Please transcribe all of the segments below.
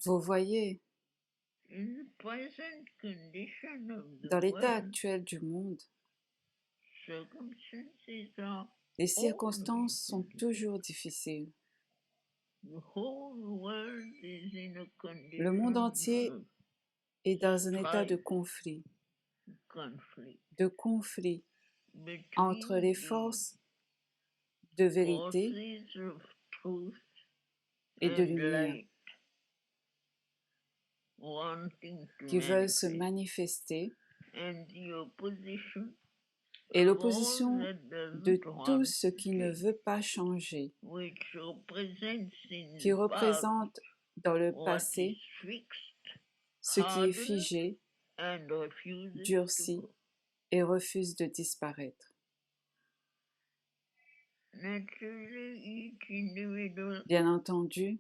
Vous voyez, dans l'état actuel du monde, les circonstances sont toujours difficiles. Le monde entier est dans un état de conflit entre les forces de vérité et de lumière qui veulent se manifester et l'opposition de tout ce qui ne veut pas changer, qui représente dans le passé ce qui est figé, durci et refuse de disparaître. Bien entendu,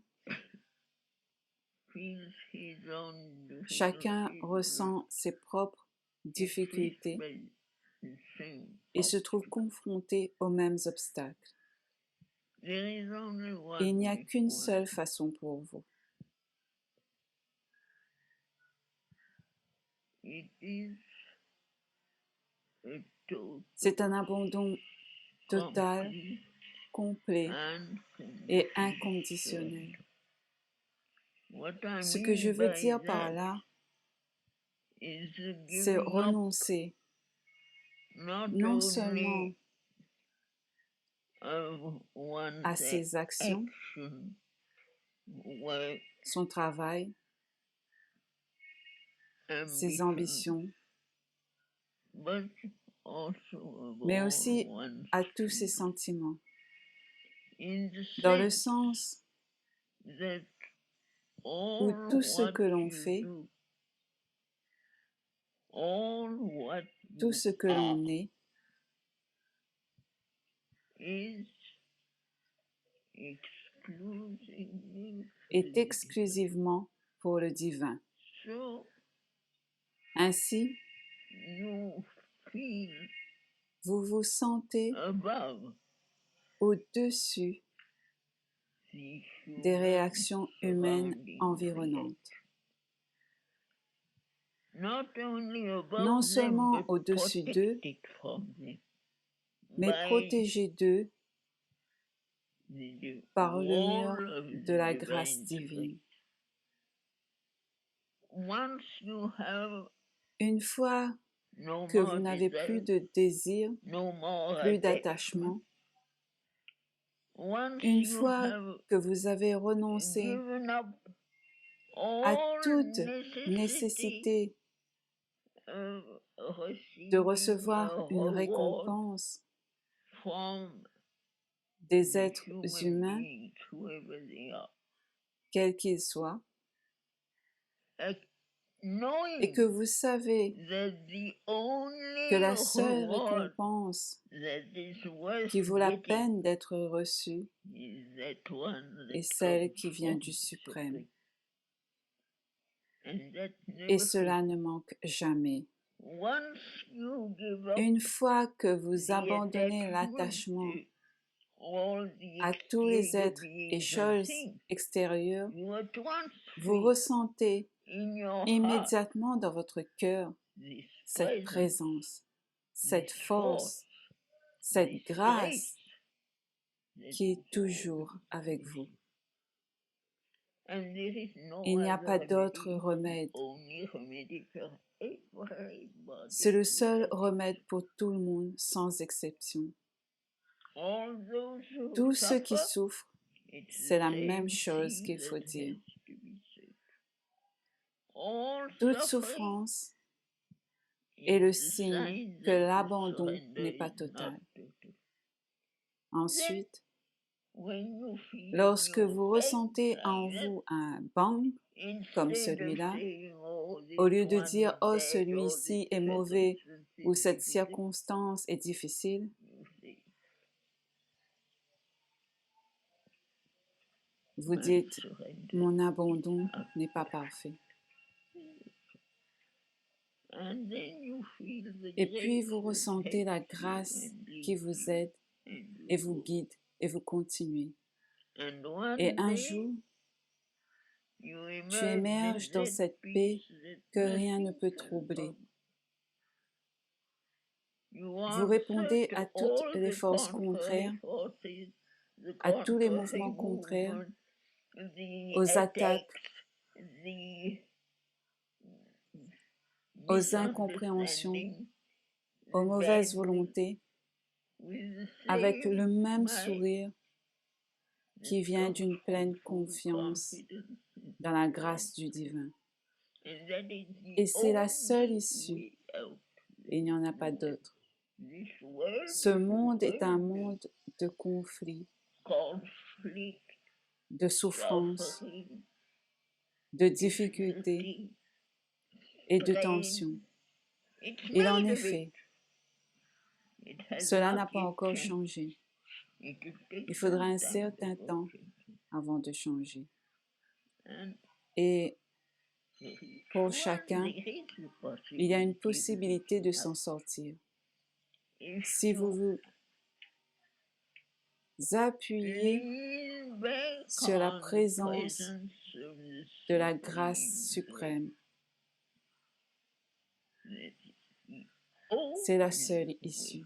chacun ressent ses propres difficultés et se trouve confronté aux mêmes obstacles. Il n'y a qu'une seule façon pour vous. C'est un abandon total, complet et inconditionnel. Ce que je veux dire par là, c'est renoncer non seulement à ses actions, son travail, ses ambitions, mais aussi à tous ses sentiments, dans le sens où tout ce que l'on fait, tout ce que l'on est, est exclusivement pour le divin. Ainsi, vous vous sentez au-dessus des réactions humaines environnantes. Non seulement au-dessus d'eux, mais protégés d'eux par le mur de la grâce divine. Une fois que vous n'avez plus de désir, plus d'attachement, une fois que vous avez renoncé à toute nécessité de recevoir une récompense des êtres humains, quels qu'ils soient, et que vous savez que la seule récompense qui vaut la peine d'être reçue est celle qui vient du Suprême. Et cela ne manque jamais. Une fois que vous abandonnez l'attachement à tous les êtres et choses extérieures, vous ressentez immédiatement dans votre cœur cette présence, cette force, cette grâce qui est toujours avec vous. Il n'y a pas d'autre remède. C'est le seul remède pour tout le monde, sans exception. Tous ceux qui souffrent, c'est la même chose qu'il faut dire. Toute souffrance est le signe que l'abandon n'est pas total. Ensuite, lorsque vous ressentez en vous un bang, comme celui-là, au lieu de dire « Oh, celui-ci est mauvais » ou « Cette circonstance est difficile », vous dites « Mon abandon n'est pas parfait ». Et puis vous ressentez la grâce qui vous aide et vous guide et vous continuez. Et un jour, Tu émerges dans cette paix que rien ne peut troubler. Vous répondez à toutes les forces contraires, à tous les mouvements contraires, aux attaques, aux incompréhensions, aux mauvaises volontés, avec le même sourire qui vient d'une pleine confiance dans la grâce du divin. Et c'est la seule issue, et il n'y en a pas d'autre. Ce monde est un monde de conflits, de souffrances, de difficultés et de tensions. Et en effet, cela n'a pas encore changé. Il faudra un certain temps avant de changer. Et pour chacun, il y a une possibilité de s'en sortir. Si vous vous appuyez sur la présence de la grâce suprême, c'est la seule issue.